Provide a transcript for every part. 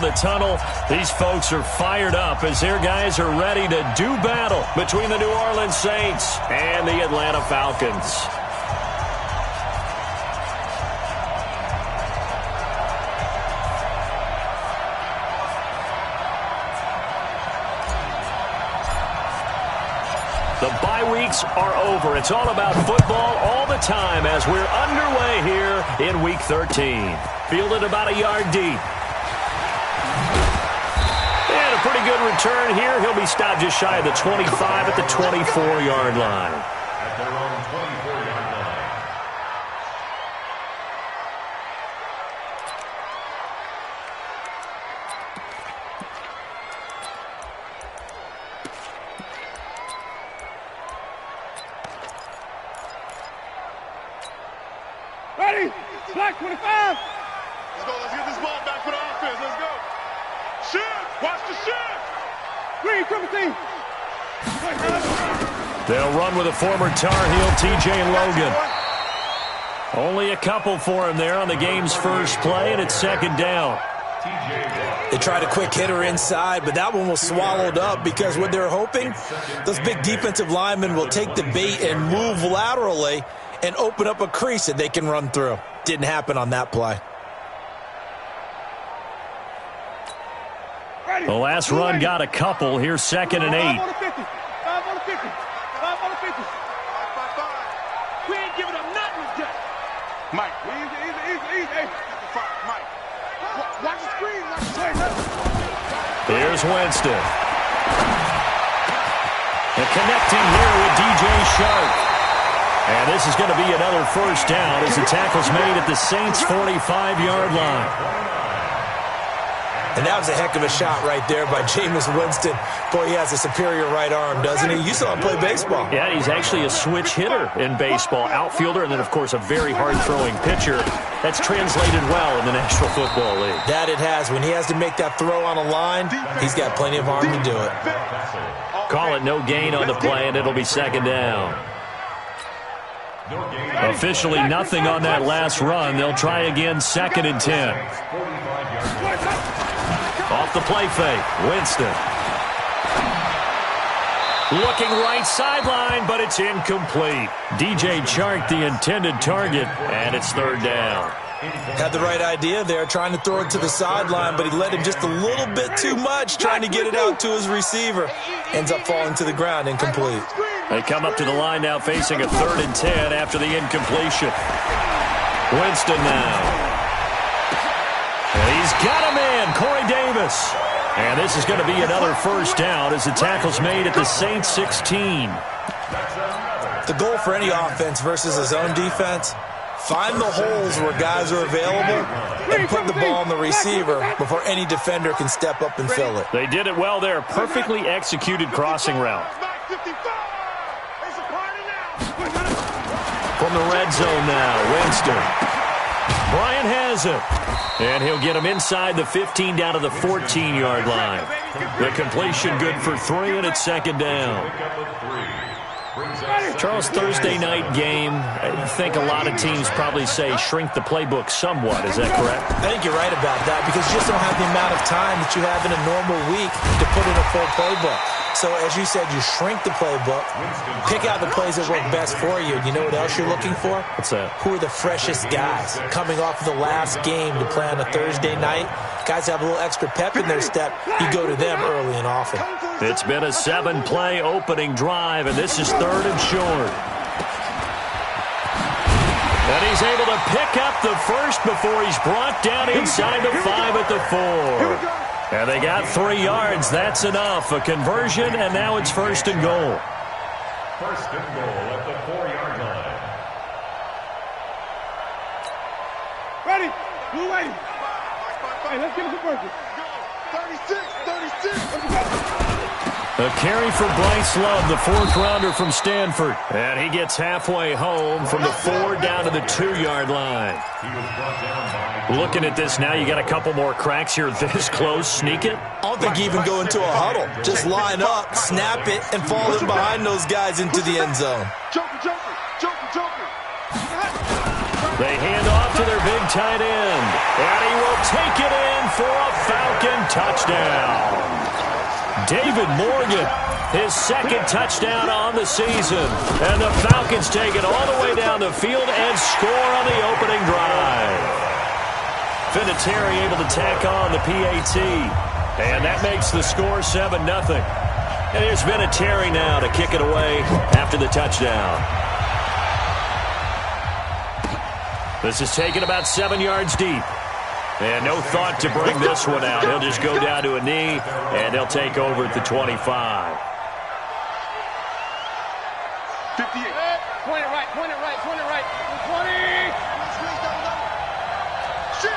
the tunnel. These folks are fired up as their guys are ready to do battle between the New Orleans Saints and the Atlanta Falcons. The bye weeks are over. It's all about football all the time as we're underway here in Week 13. Fielded about a yard deep. And a pretty good return here. He'll be stopped just shy of the 25 at the 24-yard line. At their own 24-yard line. Ready? Black 25. Let's go. Let's get this ball back for the offense. Let's go. Shift. Watch the shift. Green, triple team. They'll run with a former Tar Heel, TJ Logan. Only a couple for him there on the game's first play, and it's second down. They tried a quick hitter inside, but that one was swallowed up because what they're hoping, those big defensive linemen will take the bait and move laterally and open up a crease that they can run through. Didn't happen on that play. The last run got a couple. Here's second and 8. 5 on the 50. 5 on the 50. 5 on the 50. 5. We ain't giving up nothing today. Mike. Easy. Hey. Mike. Watch the screen. Watch the screen. Here's Winston. And connecting here with DJ Shark. And this is going to be another first down as the tackle's made at the Saints' 45-yard line. And that was a heck of a shot right there by Jameis Winston. Boy, he has a superior right arm, doesn't he? You saw him play baseball. Yeah, he's actually a switch hitter in baseball. Outfielder and then, of course, a very hard-throwing pitcher. That's translated well in the National Football League. That it has. When he has to make that throw on a line, he's got plenty of arm to do it. Call it no gain on the play, and it'll be second down. Officially nothing on that last run. They'll try again, second and 10. Off the play fake, Winston. Looking right sideline, but it's incomplete. DJ Chark, the intended target, and it's third down. Had the right idea there, trying to throw it to the sideline, but he led him just a little bit too much, trying to get it out to his receiver. Ends up falling to the ground, incomplete. They come up to the line now facing a third and 10 after the incompletion. Winston now. And he's got a man, Corey Davis. And this is going to be another first down as the tackle's made at the Saints 16. The goal for any offense versus his own defense, find the holes where guys are available and put the ball on the receiver before any defender can step up and fill it. They did it well there. Perfectly executed crossing route. From the red zone now, Winston. Bryant has it. And he'll get him inside the 15 down to the 14-yard line. The completion good for 3, and it's second down. Charles, Thursday night game, I think a lot of teams probably say shrink the playbook somewhat. Is that correct? I think you're right about that because you just don't have the amount of time that you have in a normal week to put in a full playbook. So, as you said, you shrink the playbook, pick out the plays that work best for you. You know what else you're looking for? What's that? Who are the freshest guys coming off of the last game to play on a Thursday night? Guys have a little extra pep in their step. You go to them early and often. It's been a 7-play opening drive, and this is third and short. And he's able to pick up the first before he's brought down inside the 5 at the 4. And they got 3 yards. That's enough. A conversion, and now it's first and goal. First and goal at the 4-yard line. Ready? Blue waiting. Hey, let's get him to work. 36. A carry for Bryce Love, the 4th-rounder from Stanford. And he gets halfway home from the 4 down to the 2-yard line. Looking at this now, you got a couple more cracks here this close. Sneak it? I don't think you even go into a huddle. Just line up, snap it, and fall in behind those guys into the end zone. Joker. They hand off to their big tight end. And he will take it in for a Falcon touchdown. David Morgan, his second touchdown on the season. And the Falcons take it all the way down the field and score on the opening drive. Vinatieri able to tack on the PAT. And that makes the score 7-0. And here's Vinatieri now to kick it away after the touchdown. This is taken about 7 yards deep. And no thought to bring this one out. He'll just go down to a knee, and they'll take over at the 25. 58. Point it right, point it right, point it right. 20.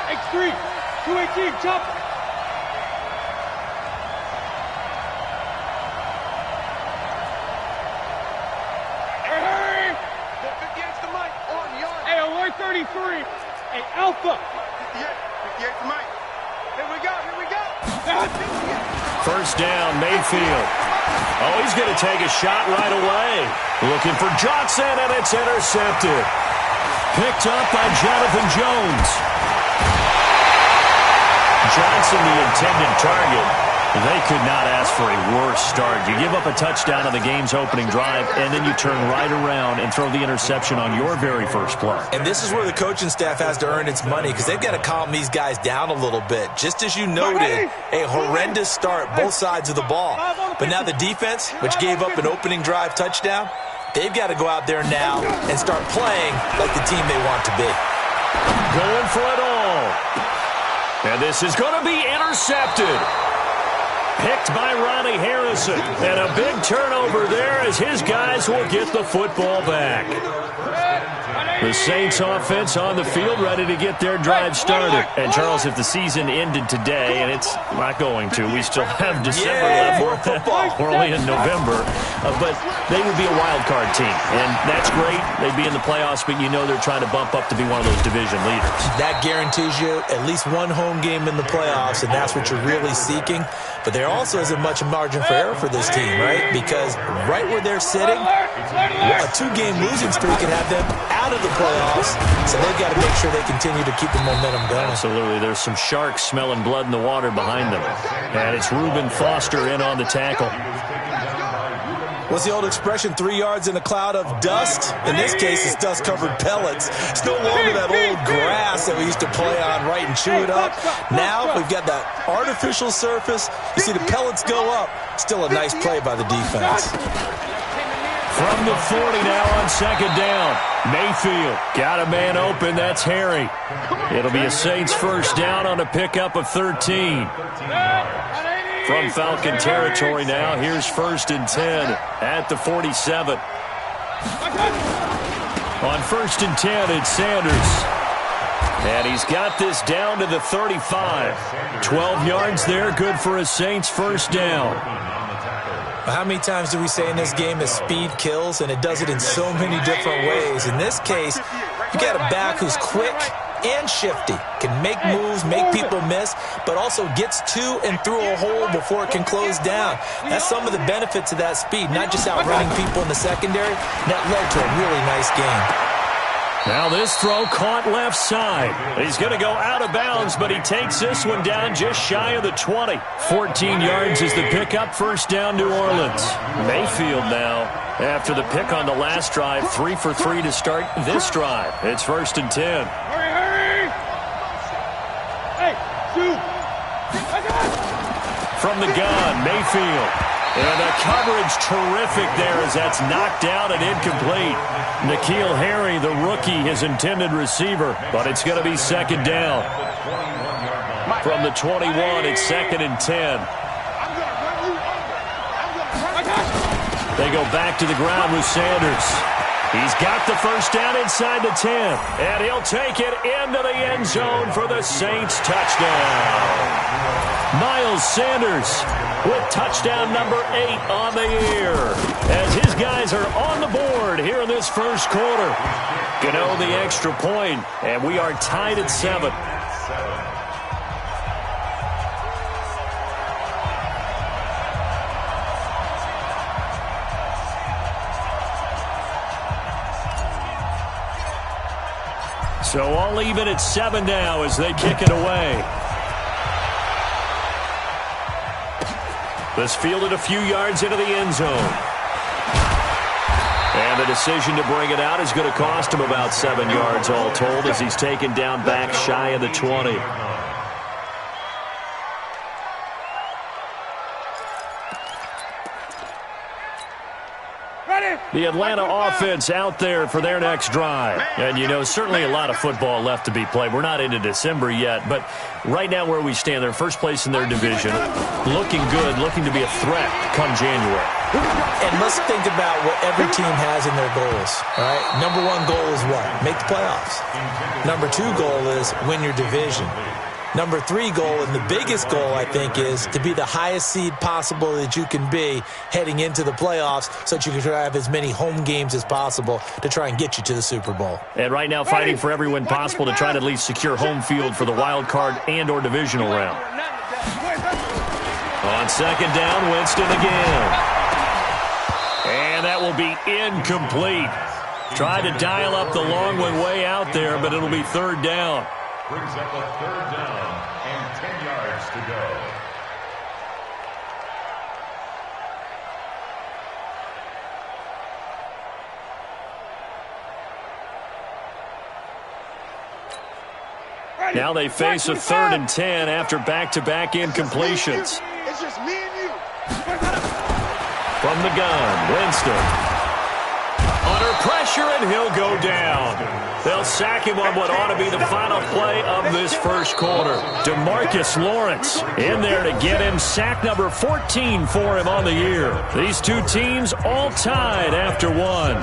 X3. 218, jump. Hurry. 58's the mic. On yard. Hey, alert 33. Hey, Alpha. 58 to Mike. Here we go, here we go. First down, Mayfield. Oh, he's going to take a shot right away. Looking for Johnson, and it's intercepted. Picked up by Jonathan Jones. Johnson, the intended target. They could not ask for a worse start. You give up a touchdown on the game's opening drive, and then you turn right around and throw the interception on your very first play. And this is where the coaching staff has to earn its money, because they've got to calm these guys down a little bit. Just as you noted, a horrendous start, both sides of the ball. But now the defense, which gave up an opening drive touchdown, they've got to go out there now and start playing like the team they want to be. Going for it all. And this is going to be intercepted. Picked by Ronnie Harrison. And a big turnover there as his guys will get the football back. The Saints offense on the field ready to get their drive started. And, Charles, if the season ended today, and it's not going to, we still have December left. More football. We're only in November. But they would be a wild card team. And that's great. They'd be in the playoffs, but you know they're trying to bump up to be one of those division leaders. That guarantees you at least one home game in the playoffs, and that's what you're really seeking. But there also isn't much margin for error for this team, right? Because right where they're sitting, a 2-game losing streak can have them out of the playoffs. So they've got to make sure they continue to keep the momentum going. Absolutely. There's some sharks smelling blood in the water behind them. And it's Reuben Foster in on the tackle. What's the old expression, 3 yards in a cloud of dust? In this case, it's dust-covered pellets. It's no longer that old grass that we used to play on, right, and chew it up. Now we've got that artificial surface. You see the pellets go up. Still a nice play by the defense. From the 40 now on second down. Mayfield got a man open. That's Harry. It'll be a Saints first down on a pickup of 13. From Falcon territory now, here's 1st and 10 at the 47. On 1st and 10, it's Sanders. And he's got this down to the 35. 12 yards there, good for a Saints first down. How many times do we say in this game that speed kills, and it does it in so many different ways? In this case, you got a back who's quick and shifty, can make moves, make people miss, but also gets to and through a hole before it can close down. That's some of the benefits of that speed, not just outrunning people in the secondary. That led to a really nice game. Now this throw caught left side. He's going to go out of bounds, but he takes this one down just shy of the 20. 14 yards is the pickup, first down New Orleans. Mayfield now, after the pick on the last drive, 3 for 3 to start this drive. It's 1st and 10. Hurry, hurry! Hey, shoot! From the gun, Mayfield. And the coverage terrific there as that's knocked down and incomplete. N'Keal Harry, the rookie, his intended receiver, but it's going to be second down. From the 21, it's 2nd and 10. They go back to the ground with Sanders. He's got the first down inside the 10, and he'll take it into the end zone for the Saints touchdown. Miles Sanders with touchdown number 8 on the year as his guys are on the board here in this first quarter. Gano the extra point, and we are tied at 7. So all even at 7 now as they kick it away. This fielded a few yards into the end zone. And the decision to bring it out is going to cost him about 7 yards all told as he's taken down back shy of the 20. The Atlanta offense out there for their next drive. And, you know, certainly a lot of football left to be played. We're not into December yet, but right now where we stand, they're first place in their division. Looking good, looking to be a threat come January. And let's think about what every team has in their goals, all right? Number one goal is what? Make the playoffs. Number two goal is win your division. Number three goal, and the biggest goal, I think, is to be the highest seed possible that you can be heading into the playoffs so that you can have as many home games as possible to try and get you to the Super Bowl. And right now fighting for every win possible to try to at least secure home field for the wild card and or divisional round. On second down, Winston again. And that will be incomplete. Tried to dial up the long one way out there, but it'll be third down. Brings up a third down and 10 yards to go. Now they face a 3rd and 10 after back-to-back incompletions. It's just me and you. From the gun, Winston. Under pressure, and he'll go down. They'll sack him on what ought to be the final play of this first quarter. DeMarcus Lawrence in there to get him sack number 14 for him on the year. These two teams all tied after one.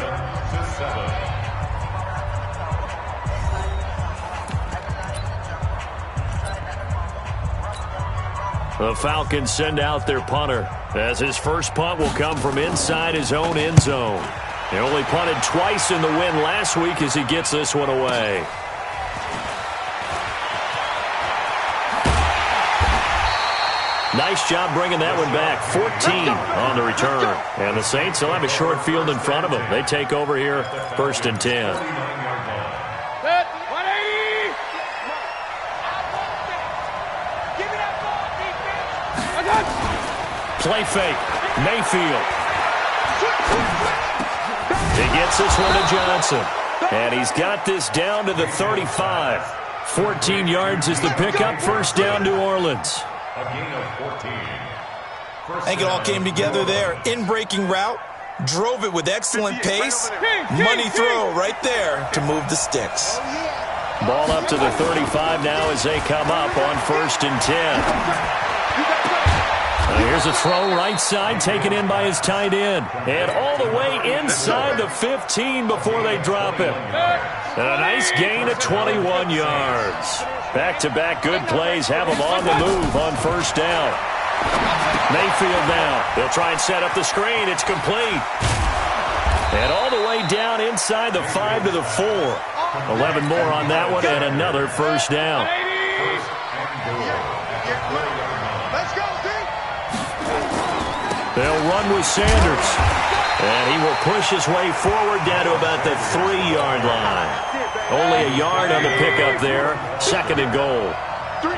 The Falcons send out their punter as his first punt will come from inside his own end zone. He only punted twice in the win last week as he gets this one away. Nice job bringing that one back. 14 on the return. And the Saints will have a short field in front of them. They take over here, 1st and 10. Play fake. Mayfield. He gets this one to Johnson. And he's got this down to the 35. 14 yards is the pickup. First down, New Orleans. A gain of 14. I think it all came together there. In-breaking route. Drove it with excellent pace. Money throw right there to move the sticks. Ball up to the 35 now as they come up on 1st and 10. Here's a throw right side, taken in by his tight end. And all the way inside the 15 before they drop him. And a nice gain of 21 yards. Back-to-back good plays have him on the move on 1st down. Mayfield now. They'll try and set up the screen. It's complete. And all the way down inside the 5 to the 4. 11 more on that one and another 1st down. They'll run with Sanders. And he will push his way forward down to about the 3-yard line. Only a yard on the pickup there. 2nd and goal.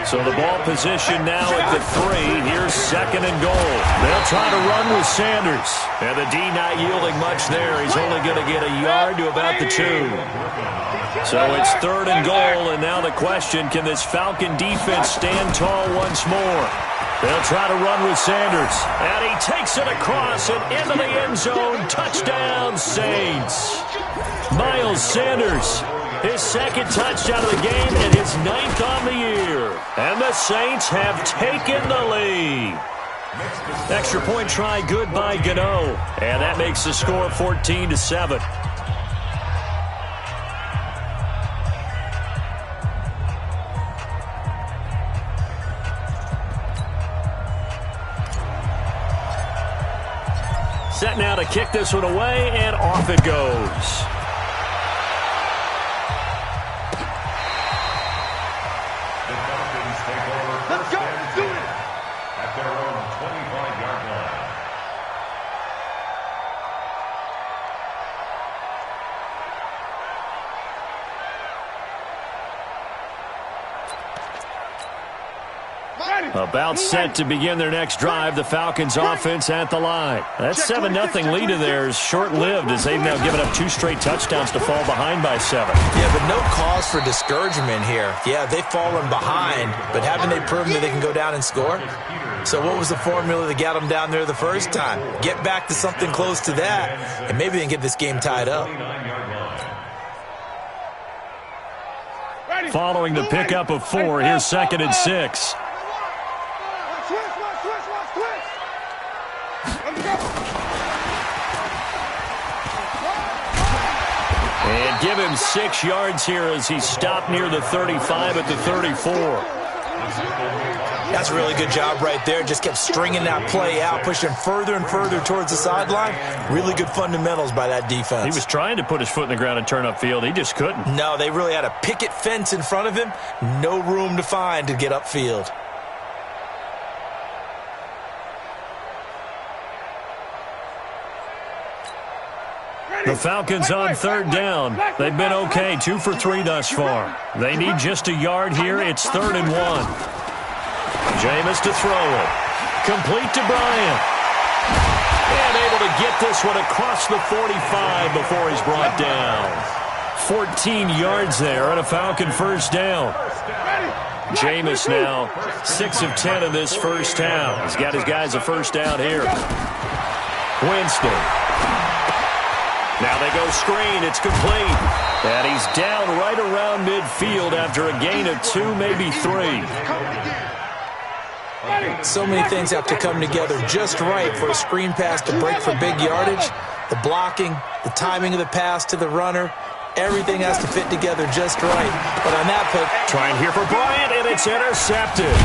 So the ball position now at the 3. Here's 2nd and goal. They'll try to run with Sanders. And the D not yielding much there. He's only going to get a yard to about the 2. So it's 3rd and goal. And now the question, can this Falcon defense stand tall once more? They'll try to run with Sanders. And he takes it across and into the end zone. Touchdown, Saints. Miles Sanders, his 2nd touchdown of the game and his 9th on the year. And the Saints have taken the lead. Extra point try good by Gano. And that makes the score 14-7. Set now to kick this one away, and off it goes. The Falcons take over 1st and 10 at their own 25-yard line. About set to begin their next drive, the Falcons offense at the line. That 7-0 lead of theirs short-lived as they've now given up 2 straight touchdowns to fall behind by 7. Yeah, but no cause for discouragement here. Yeah, they've fallen behind, but haven't they proven that they can go down and score? So what was the formula that got them down there the first time? Get back to something close to that, and maybe they can get this game tied up. Following the pickup of 4, here's 2nd and 6. And give him 6 yards here as he stopped near the 35 at the 34. That's a really good job right there. Just kept stringing that play out, pushing further and further towards the sideline. Really good fundamentals by that defense. He was trying to put his foot in the ground and turn upfield. He just couldn't. No, they really had a picket fence in front of him. No room to find to get upfield. The Falcons on 3rd down. They've been okay, 2 for 3 thus far. They need just a yard here. It's 3rd and 1. Jameis to throw it. Complete to Bryant. And able to get this one across the 45 before he's brought down. 14 yards there and a Falcon first down. Jameis now 6 of 10 in this first half. He's got his guys a first down here. Winston. Now they go screen. It's complete. And he's down right around midfield after a gain of 2, maybe 3. So many things have to come together just right for a screen pass to break for big yardage. The blocking, the timing of the pass to the runner, everything has to fit together just right. But on that pick, trying here for Bryant, and it's intercepted.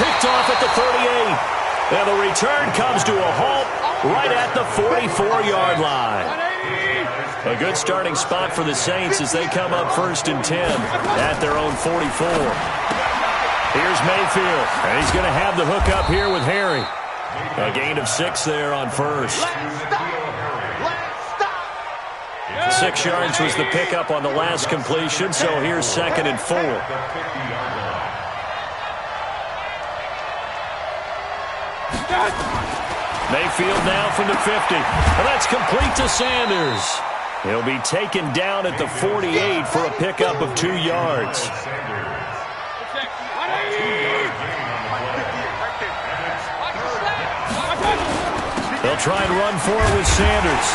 Picked off at the 38. And the return comes to a halt right at the 44-yard line. A good starting spot for the Saints as they come up 1st and 10 at their own 44. Here's Mayfield, and he's going to have the hook up here with Harry. A gain of 6 there on first. 6 yards was the pickup on the last completion, so here's 2nd and 4. Mayfield now from the 50. Well, that's complete to Sanders. He'll be taken down at the 48 for a pickup of 2 yards. They'll try and run for it with Sanders.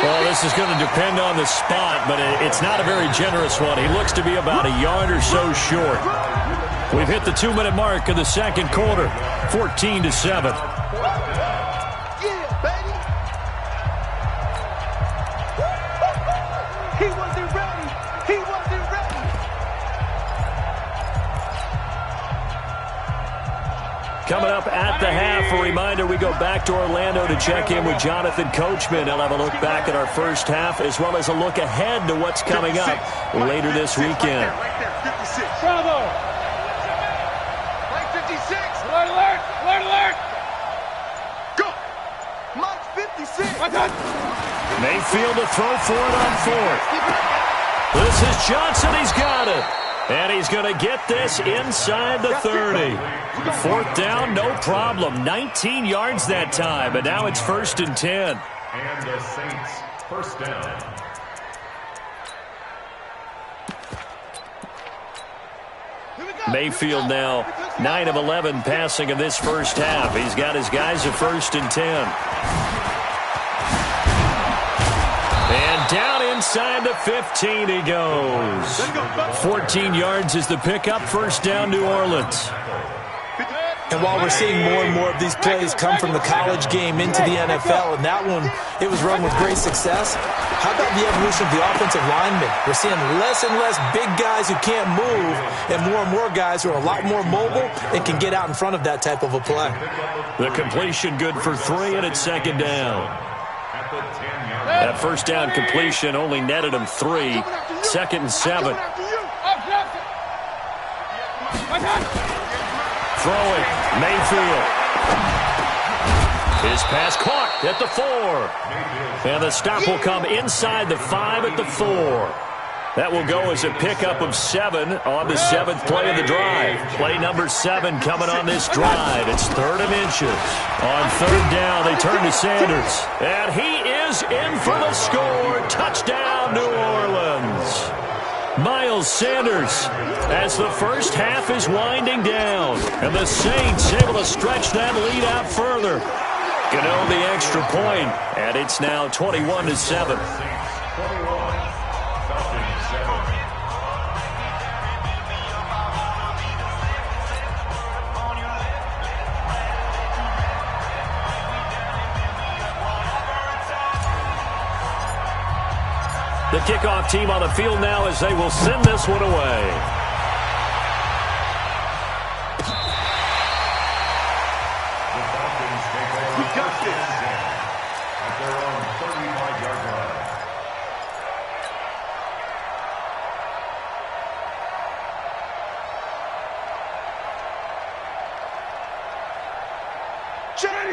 Well, this is going to depend on the spot, but it's not a very generous one. He looks to be about a yard or so short. We've hit the 2-minute mark of the second quarter, 14-7. Coming up at the half, a reminder, we go back to Orlando to check in with Jonathan Coachman. He'll have a look back at our first half as well as a look ahead to what's coming up later this weekend. Bravo! Mike 56! Alert, alert! Alert, alert! Go! Mike 56! Mayfield to throw for it on 4th. This is Johnson. He's got it. And he's going to get this inside the 30. 4th down, no problem. 19 yards that time, but now it's 1st and 10. And the Saints, first down. Mayfield now 9 of 11 passing in this first half. He's got his guys a 1st and 10. And down inside the 15 he goes. 14 yards is the pickup. First down, New Orleans. And while we're seeing more and more of these plays come from the college game into the NFL, and that one, it was run with great success, how about the evolution of the offensive linemen? We're seeing less and less big guys who can't move and more guys who are a lot more mobile and can get out in front of that type of a play. The completion good for 3, and it's 2nd down. That first down completion only netted him 3. 2nd and 7. Throwing, Mayfield. His pass caught at the 4. And the stop will come inside the 5 at the 4. That will go as a pickup of 7 on the 7th play of the drive. Play number 7 coming on this drive. It's 3rd and inches. On 3rd down, they turn to Sanders. And he is in for the score. Touchdown, New Orleans. Miles Sanders as the first half is winding down. And the Saints able to stretch that lead out further. Can own the extra point, and it's now 21-7. The kickoff team on the field now as they will send this one away. The Falcons take over. We got this. At their own 35-yard line.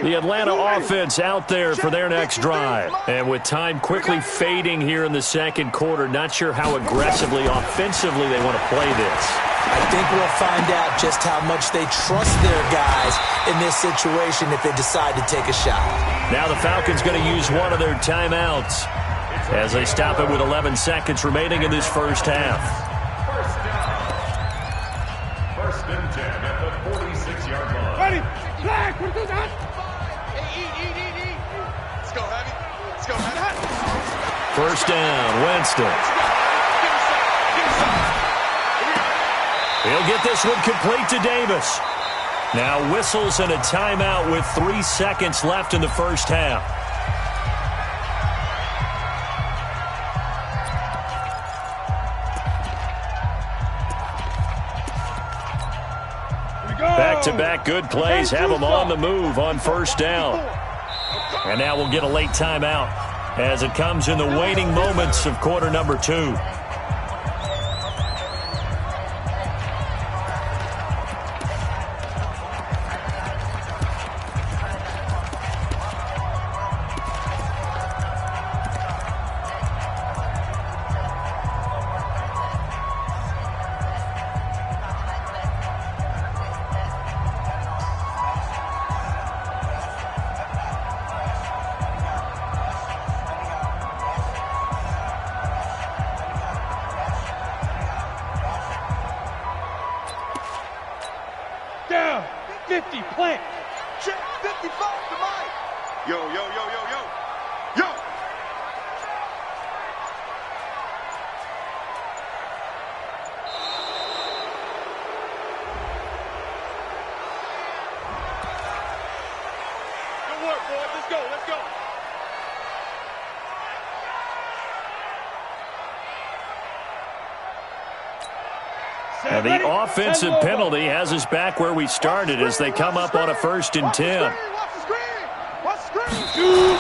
The Atlanta offense out there for their next drive. And with time quickly fading here in the second quarter, not sure how aggressively, offensively they want to play this. I think we'll find out just how much they trust their guys in this situation if they decide to take a shot. Now the Falcons going to use one of their timeouts as they stop it with 11 seconds remaining in this first half. First and 10 at the 46-yard line. Ready? Flag! What is that? Eat. Let's go, Heavy. Let's go, Heavy. First down, Winston. He'll get this one complete to Davis. Now whistles and a timeout with 3 seconds left in the first half. Back-to-back good plays have them on the move on first down. And now we'll get a late timeout as it comes in the waning moments of quarter number 2. Down. 50. Plant. Check 55 to Mike. Yo. Good work, boys. Let's go. And the offensive penalty has us back where we started as they come up on a 1st and 10. Watch the screen.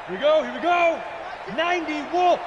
Here we go. 90 Wolf.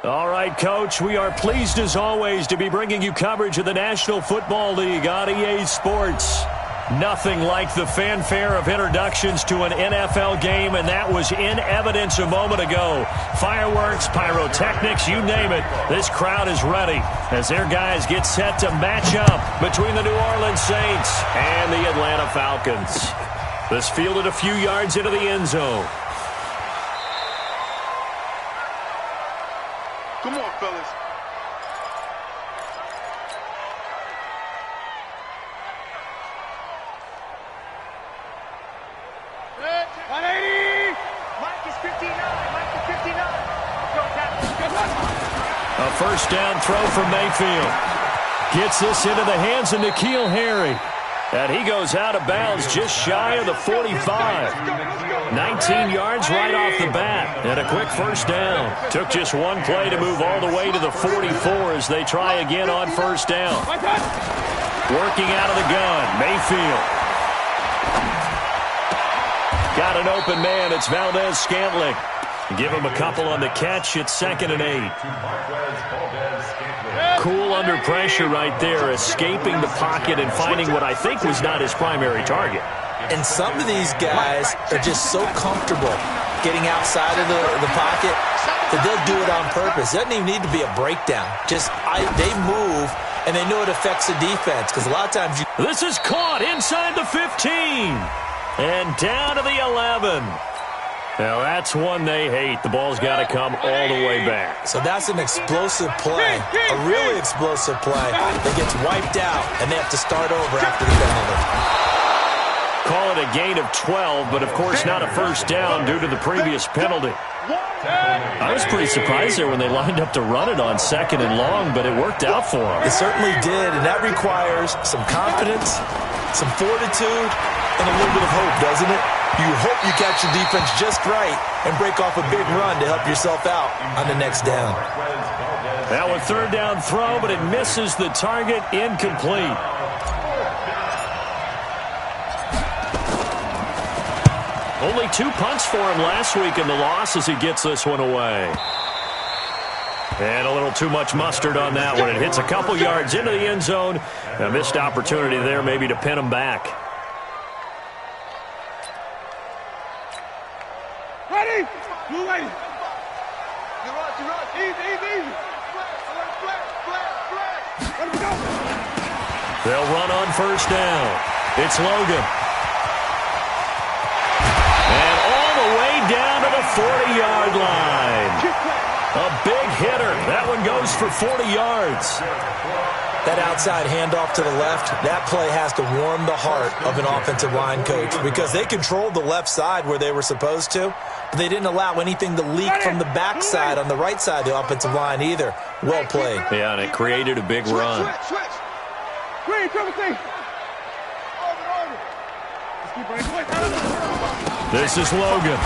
All right, Coach, we are pleased as always to be bringing you coverage of the National Football League on EA Sports. Nothing like the fanfare of introductions to an NFL game, and that was in evidence a moment ago. Fireworks, pyrotechnics, you name it. This crowd is ready as their guys get set to match up between the New Orleans Saints and the Atlanta Falcons. This fielded a few yards into the end zone. Come on, fellas. A first down throw from Mayfield. Gets this into the hands of N'Keal Harry. And he goes out of bounds just shy of the 45. 19 yards right off the bat. And a quick first down. Took just one play to move all the way to the 44 as they try again on first down. Working out of the gun, Mayfield. Got an open man. It's Valdez-Scantling. Give him a couple on the catch. It's 2nd and 8. Cool under pressure right there, escaping the pocket and finding what I think was not his primary target. And some of these guys are just so comfortable getting outside of the pocket that they'll do it on purpose. It doesn't even need to be a breakdown. They move, and they know it affects the defense because a lot of times you... This is caught inside the 15. And down to the 11. Now, that's one they hate. The ball's got to come all the way back. So that's an explosive play, a really explosive play that gets wiped out, and they have to start over after the penalty. Call it a gain of 12, but, of course, not a first down due to the previous penalty. I was pretty surprised there when they lined up to run it on 2nd and long, but it worked out for them. It certainly did, and that requires some confidence, some fortitude, and a little bit of hope, doesn't it? You hope you catch your defense just right and break off a big run to help yourself out on the next down. Now a 3rd down throw, but it misses the target, incomplete. Only 2 punts for him last week in the loss as he gets this one away. And a little too much mustard on that one. It hits a couple yards into the end zone. A missed opportunity there maybe to pin him back. Ready? Blue lady. You run. Easy. Let him go. They'll run on first down. It's Logan. And all the way down to the 40-yard line. A big hitter. That one goes for 40 yards. That outside handoff to the left, that play has to warm the heart of an offensive line coach because they controlled the left side where they were supposed to, but they didn't allow anything to leak from the backside on the right side of the offensive line either. Well played. Yeah, and it created a big run. Switch. Green, triple T. This is Logan.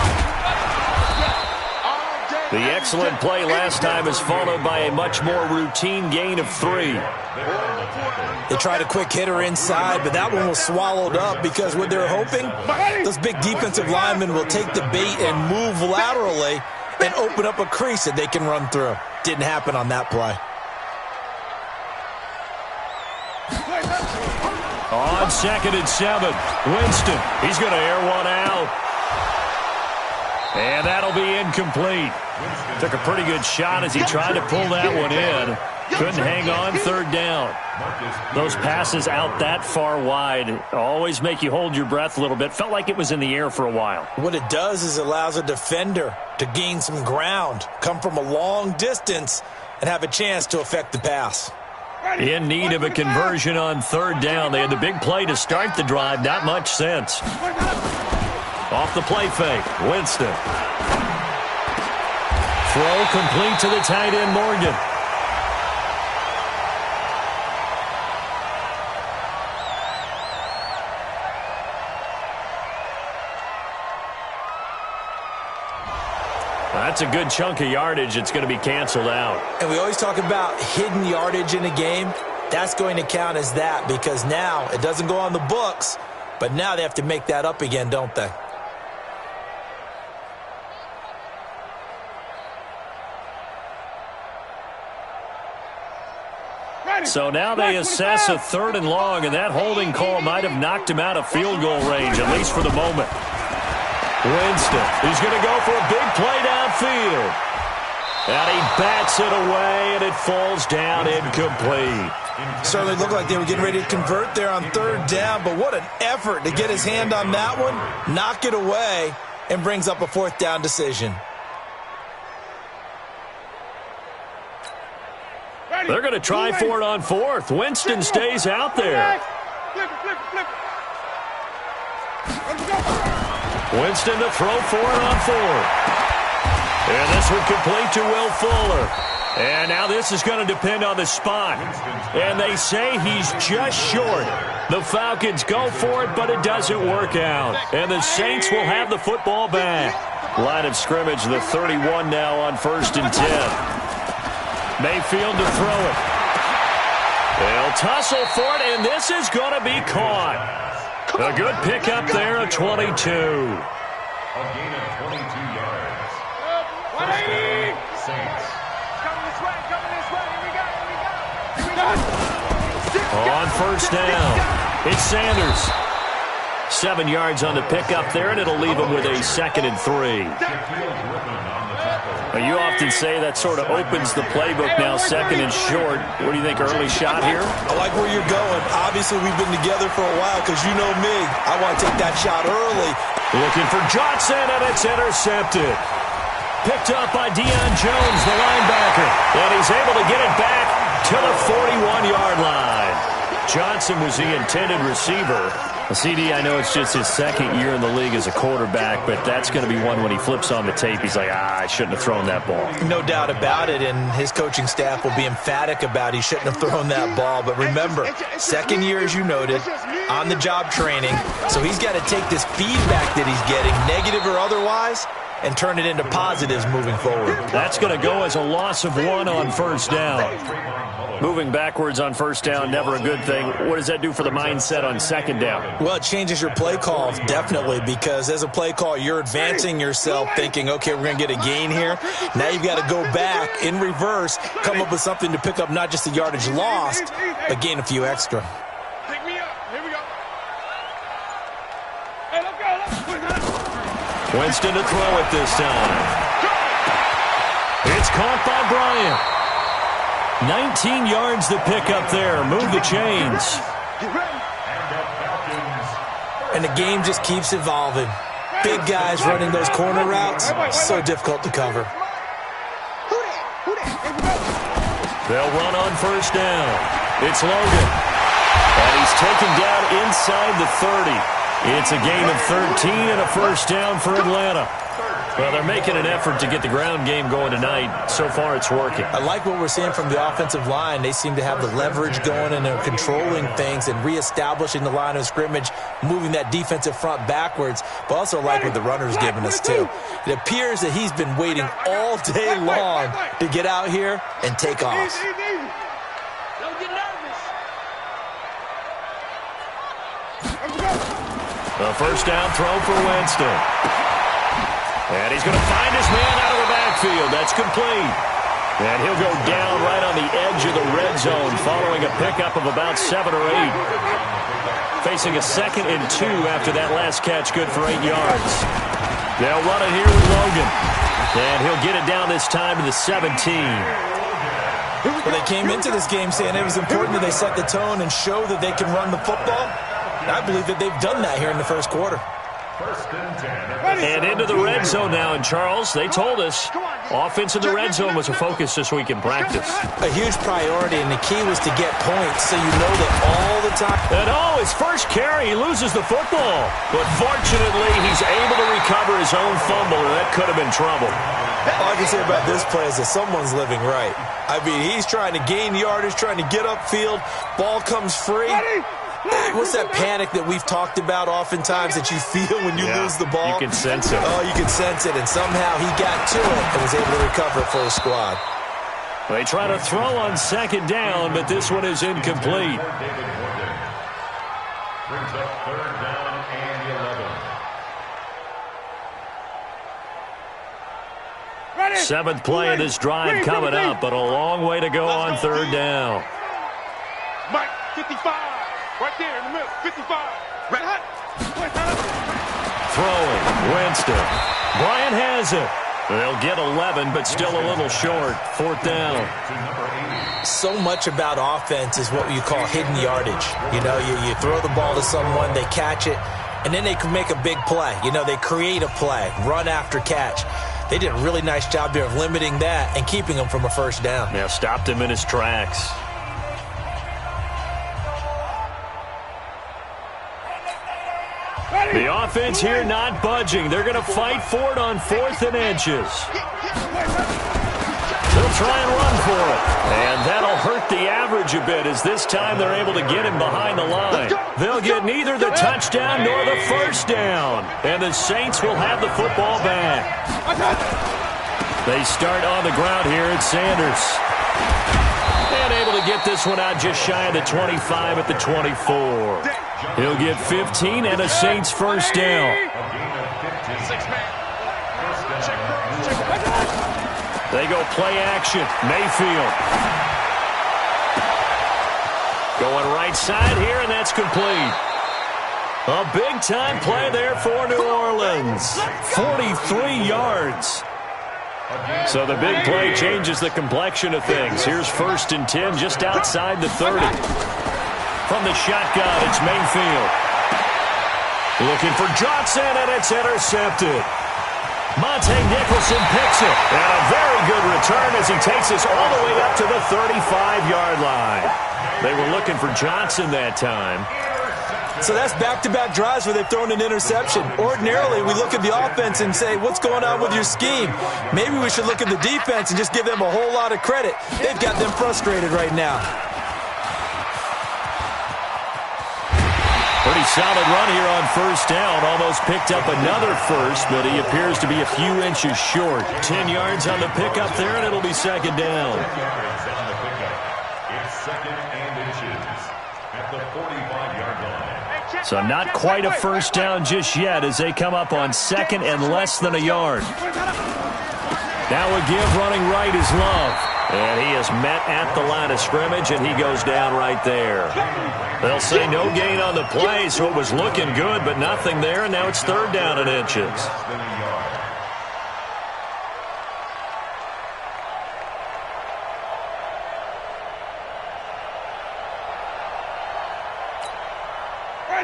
The excellent play last time is followed by a much more routine gain of 3. They tried a quick hitter inside, but that one was swallowed up because what they're hoping, those big defensive linemen will take the bait and move laterally and open up a crease that they can run through. Didn't happen on that play. On 2nd and 7, Winston. He's going to air one out. And that'll be incomplete. Took a pretty good shot as he tried to pull that one in. Couldn't hang on 3rd down. Those passes out that far wide always make you hold your breath a little bit. Felt like it was in the air for a while. What it does is it allows a defender to gain some ground, come from a long distance, and have a chance to affect the pass. In need of a conversion on 3rd down. They had the big play to start the drive. Not much sense. Off the play fake, Winston. Throw complete to the tight end, Morgan. That's a good chunk of yardage. It's going to be canceled out. And we always talk about hidden yardage in a game. That's going to count as that because now it doesn't go on the books, but now they have to make that up again, don't they? So now they assess a 3rd and long, and that holding call might have knocked him out of field goal range, at least for the moment. Winston, he's going to go for a big play downfield. And he bats it away, and it falls down incomplete. Certainly looked like they were getting ready to convert there on 3rd down, but what an effort to get his hand on that one, knock it away, and brings up a 4th down decision. They're going to try for it on 4th. Winston stays out there. Winston to throw for it on 4th. And this one complete to Will Fuller. And now this is going to depend on the spot. And they say he's just short. The Falcons go for it, but it doesn't work out. And the Saints will have the football back. Line of scrimmage, the 31 now on 1st and 10. Mayfield to throw it. They'll tussle for it, and this is going to be caught. A good pickup there, a 22. A gain of 22 yards. Saints. Coming this way, here we go. On 1st down, it's Sanders. 7 yards on the pickup there, and it'll leave him with a 2nd and 3. You often say that sort of opens the playbook now, 2nd and short. What do you think, early shot here? I like where you're going. Obviously, we've been together for a while because you know me. I want to take that shot early. Looking for Johnson, and it's intercepted. Picked up by Deion Jones, the linebacker. And he's able to get it back to the 41-yard line. Johnson was the intended receiver. CD, I know it's just his 2nd year in the league as a quarterback, but that's going to be one when he flips on the tape. He's like, I shouldn't have thrown that ball. No doubt about it, and his coaching staff will be emphatic about he shouldn't have thrown that ball. But remember, 2nd year, as you noted, on-the-job training, so he's got to take this feedback that he's getting, negative or otherwise, and turn it into positives moving forward. That's going to go as a loss of 1 on 1st down. Moving backwards on 1st down, never a good thing. What does that do for the mindset on 2nd down? Well, it changes your play call, definitely, because as a play call, you're advancing yourself thinking, okay, we're going to get a gain here. Now you've got to go back in reverse, come up with something to pick up not just the yardage lost, but gain a few extra. Pick me up. Here we go. Hey, let's go. Winston to throw it this time. It's caught by Bryant. 19 yards to pick up there. Move the chains. And the game just keeps evolving. Big guys running those corner routes, so difficult to cover. They'll run on 1st down. It's Logan. And he's taken down inside the 30. It's a gain of 13 and a 1st down for Atlanta. Well, they're making an effort to get the ground game going tonight. So far, it's working. I like what we're seeing from the offensive line. They seem to have the leverage going, and they're controlling things and reestablishing the line of scrimmage, moving that defensive front backwards, but also like what the runner's giving us, too. It appears that he's been waiting all day long to get out here and take off. Don't get nervous. The 1st down throw for Winston. And he's going to find his man out of the backfield. That's complete. And he'll go down right on the edge of the red zone following a pickup of about 7 or 8. Facing a 2nd and 2 after that last catch, good for 8 yards. They'll run it here with Logan. And he'll get it down this time to the 17. Well, they came into this game saying it was important that they set the tone and show that they can run the football. And I believe that they've done that here in the 1st quarter. And into the red zone now, and Charles, they told us offense in the red zone was a focus this week in practice. A huge priority, and the key was to get points so you know that all the time. And his first carry, he loses the football. But fortunately, he's able to recover his own fumble, and that could have been trouble. All I can say about this play is that someone's living right. I mean, he's trying to gain yardage, trying to get upfield. Ball comes free. What's that panic that we've talked about oftentimes that you feel when you lose the ball? You can sense it. Oh, you can sense it, and somehow he got to it and was able to recover it for his squad. They try to throw on 2nd down, but this one is incomplete. Brings up 3rd down and 11. 7th play of this drive coming up, but a long way to go on 3rd down. 55. Right there in the middle. 55. Right. Throwing. Winston. Bryant has it. They'll get 11, but still a little short. 4th down. So much about offense is what you call hidden yardage. You know, you throw the ball to someone, they catch it, and then they can make a big play. You know, they create a play, run after catch. They did a really nice job there of limiting that and keeping him from a first down. Yeah, stopped him in his tracks. The offense here not budging. They're going to fight for it on 4th and inches. They'll try and run for it. And that'll hurt the average a bit as this time they're able to get him behind the line. They'll get neither the touchdown nor the first down. And the Saints will have the football back. They start on the ground here at Sanders. And able to get this one out just shy of the 25 at the 24. He'll get 15 and a Saints first down. They go play action. Mayfield. Going right side here, and that's complete. A big-time play there for New Orleans. 43 yards. So the big play changes the complexion of things. Here's 1st and 10 just outside the 30. From the shotgun, it's Mayfield. Looking for Johnson, and it's intercepted. Monte Nicholson picks it. And a very good return as he takes us all the way up to the 35-yard line. They were looking for Johnson that time. So that's back-to-back drives where they've thrown an interception. Ordinarily, we look at the offense and say, what's going on with your scheme? Maybe we should look at the defense and just give them a whole lot of credit. They've got them frustrated right now. Pretty solid run here on 1st down. Almost picked up another first, but he appears to be a few inches short. 10 yards on the pickup there, and it'll be 2nd down. It's 2nd and inches at the 45-yard line. So not quite a first down just yet as they come up on 2nd and less than a yard. Now a give running right is Love. And he is met at the line of scrimmage, and he goes down right there. They'll say no gain on the play, so it was looking good, but nothing there, and now it's 3rd down and inches.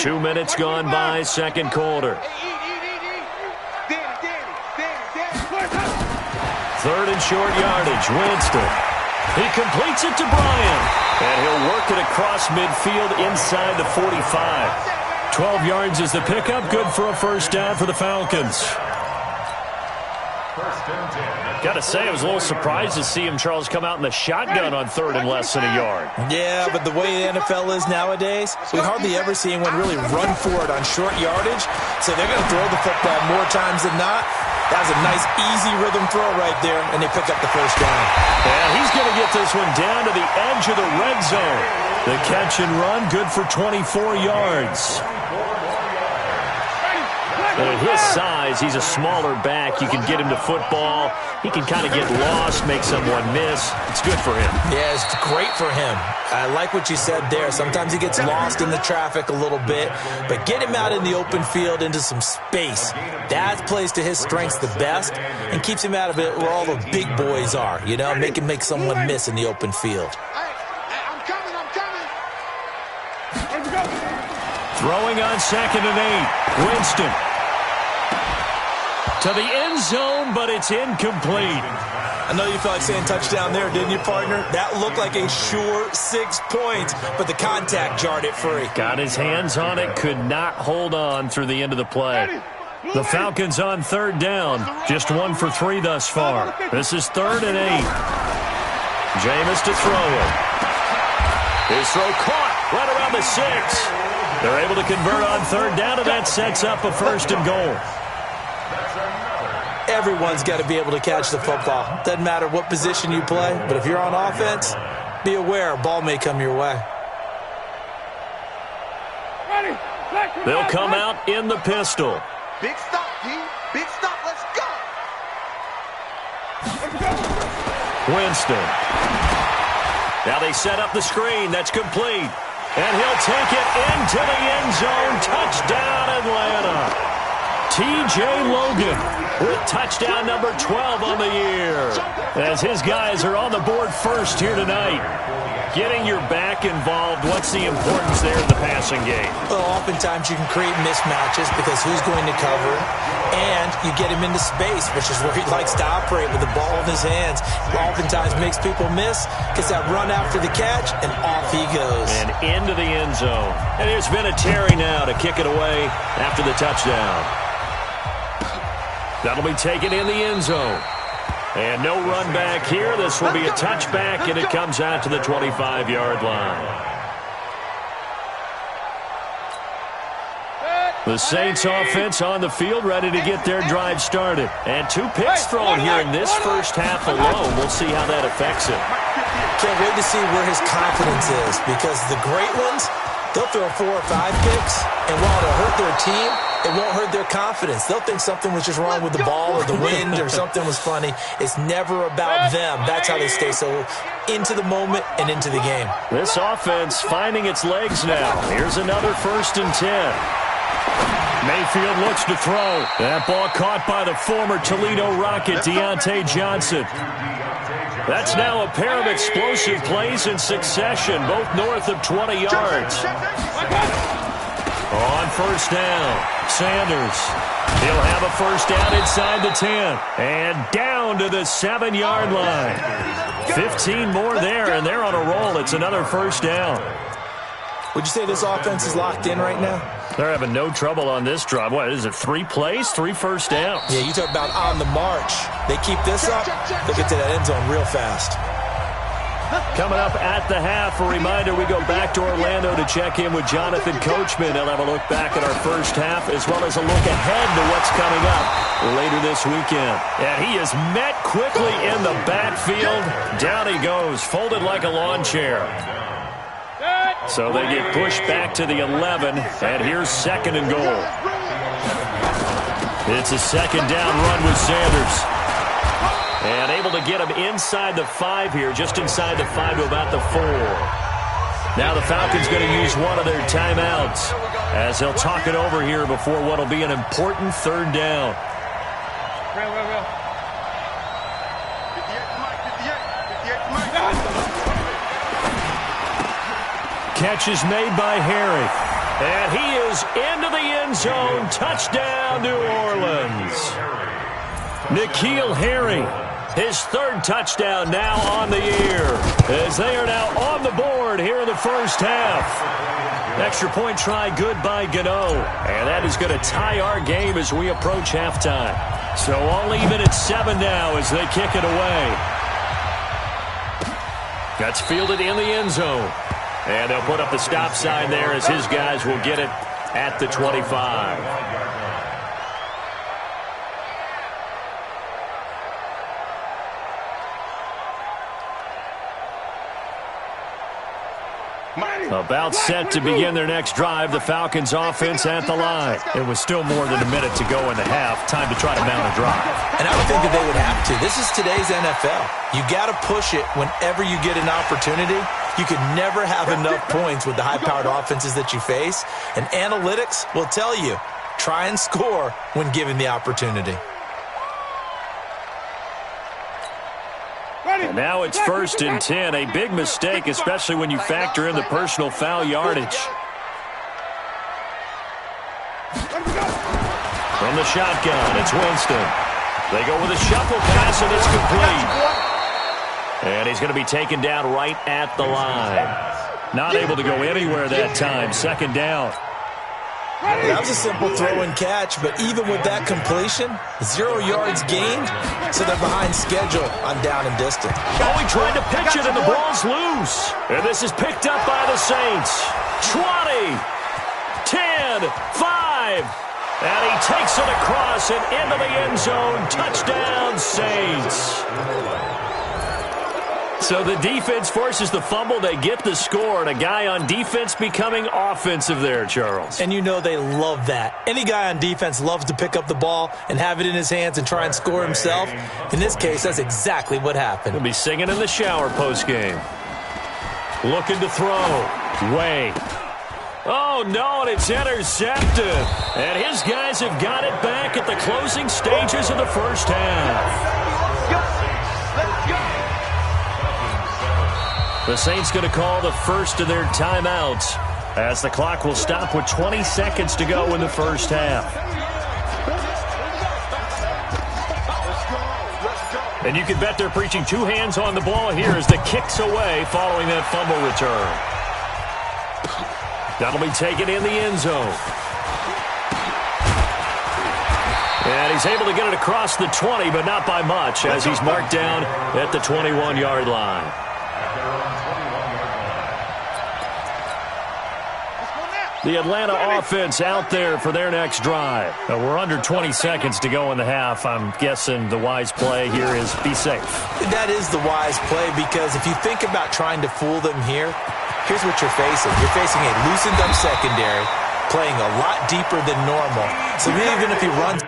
Two minutes gone by, 2nd quarter. 3rd and short yardage, Winston. He completes it to Bryant. And he'll work it across midfield inside the 45. 12 yards is the pickup, good for a first down for the Falcons. Got to say, I was a little surprised to see him, Charles, come out in the shotgun on 3rd and less than a yard. Yeah, but the way the NFL is nowadays, we hardly ever see anyone really run for it on short yardage. So they're going to throw the football more times than not. That was a nice, easy rhythm throw right there, and they pick up the first down. And he's going to get this one down to the edge of the red zone. The catch and run, good for 24 yards. And at his size, he's a smaller back. You can get him to football. He can kind of get lost, make someone miss. It's good for him. Yeah, it's great for him. I like what you said there. Sometimes he gets lost in the traffic a little bit, but get him out in the open field into some space. That plays to his strengths the best and keeps him out of it where all the big boys are, you know, make him make someone miss in the open field. I'm coming. Throwing on 2nd and 8. Winston. To the end zone, but it's incomplete. I know you felt like saying touchdown there, didn't you, partner? That looked like a sure 6 points, but the contact jarred it free. Got his hands on it, could not hold on through the end of the play. The Falcons on 3rd down, just 1 for 3 thus far. This is 3rd and 8. Jameis to throw it. His throw caught right around the 6. They're able to convert on 3rd down, and that sets up a 1st and goal. Everyone's got to be able to catch the football. Doesn't matter what position you play, but if you're on offense, be aware a ball may come your way. They'll come out in the pistol. Big stop, D. Big stop. Let's go. Winston. Now they set up the screen. That's complete. And he'll take it into the end zone. Touchdown, Atlanta. T.J. Logan with touchdown number 12 on the year. As his guys are on the board first here tonight. Getting your back involved, what's the importance there in the passing game? Well, oftentimes you can create mismatches because who's going to cover, and you get him into space, which is where he likes to operate with the ball in his hands. Oftentimes makes people miss, gets that run after the catch, and off he goes. And into the end zone. And here's Vinatieri now to kick it away after the touchdown. That'll be taken in the end zone. And no run back here. This will be a touchback, and it comes out to the 25-yard line. The Saints offense on the field, ready to get their drive started. And 2 picks thrown here in this first half alone. We'll see how that affects it. Can't wait to see where his confidence is, because the great ones, they'll throw 4 or 5 picks, and while it'll hurt their team, it won't hurt their confidence. They'll think something was just wrong with the ball or the wind or something was funny. It's never about them. That's how they stay so into the moment and into the game. This offense finding its legs now. Here's another 1st and 10. Mayfield looks to throw. That ball caught by the former Toledo Rocket, Deontay Johnson. That's now a pair of explosive plays in succession, both north of 20 yards. On 1st down, Sanders. He'll have a 1st down inside the 10. And down to the 7-yard line. 15 more there, and they're on a roll. It's another 1st down. Would you say this offense is locked in right now? They're having no trouble on this drive. What is it, 3 plays, 3 1st downs? Yeah, you talk about on the march. They keep this up, they'll get to that end zone real fast. Coming up at the half, a reminder, we go back to Orlando to check in with Jonathan Coachman. He'll have a look back at our first half as well as a look ahead to what's coming up later this weekend. And he is met quickly in the backfield. Down he goes, folded like a lawn chair. So they get pushed back to the 11, and here's 2nd and goal. It's a 2nd down run with Sanders. And able to get him inside the 5 here, just inside the 5 to about the 4. Now the Falcons going to use one of their timeouts as they'll talk it over here before what will be an important 3rd down. Catch is made by Harry. And he is into the end zone. Touchdown, New Orleans. N'Keal Harry, his 3rd touchdown now on the year, as they are now on the board here in the first half. Extra point try good by Gano. And that is going to tie our game as we approach halftime. So all even at 7 now as they kick it away. That's fielded in the end zone. And they'll put up the stop sign there as his guys will get it at the 25. About set to begin their next drive, the Falcons offense at the line. It was still more than a minute to go in the half. Time to try to mount a drive. And I would think that they would have to. This is today's NFL. You got to push it whenever you get an opportunity. You could never have enough points with the high-powered offenses that you face. And analytics will tell you, try and score when given the opportunity. And now it's 1st and 10. A big mistake, especially when you factor in the personal foul yardage. From the shotgun, it's Winston. They go with a shuffle pass, and it's complete. And he's going to be taken down right at the line. Not able to go anywhere that time. 2nd down. That was a simple throw and catch, but even with that completion, 0 yards gained, so they're behind schedule on down and distance. Oh, he tried to pitch it, and the ball's loose. And this is picked up by the Saints. 20, 10, 5. And he takes it across and into the end zone. Touchdown, Saints. So the defense forces the fumble. They get the score, and a guy on defense becoming offensive there, Charles. And you know they love that. Any guy on defense loves to pick up the ball and have it in his hands and try and score himself. In this case, that's exactly what happened. He'll be singing in the shower postgame. Looking to throw. Way. Oh, no, and it's intercepted. And his guys have got it back at the closing stages of the first half. The Saints going to call the first of their timeouts as the clock will stop with 20 seconds to go in the first half. And you can bet they're preaching two hands on the ball here as the kick's away following that fumble return. That'll be taken in the end zone. And he's able to get it across the 20, but not by much, as he's marked down at the 21-yard line. The Atlanta offense out there for their next drive. We're under 20 seconds to go in the half. I'm guessing the wise play here is be safe. That is the wise play, because if you think about trying to fool them here, here's what you're facing. You're facing a loosened up secondary, playing a lot deeper than normal. So even if he runs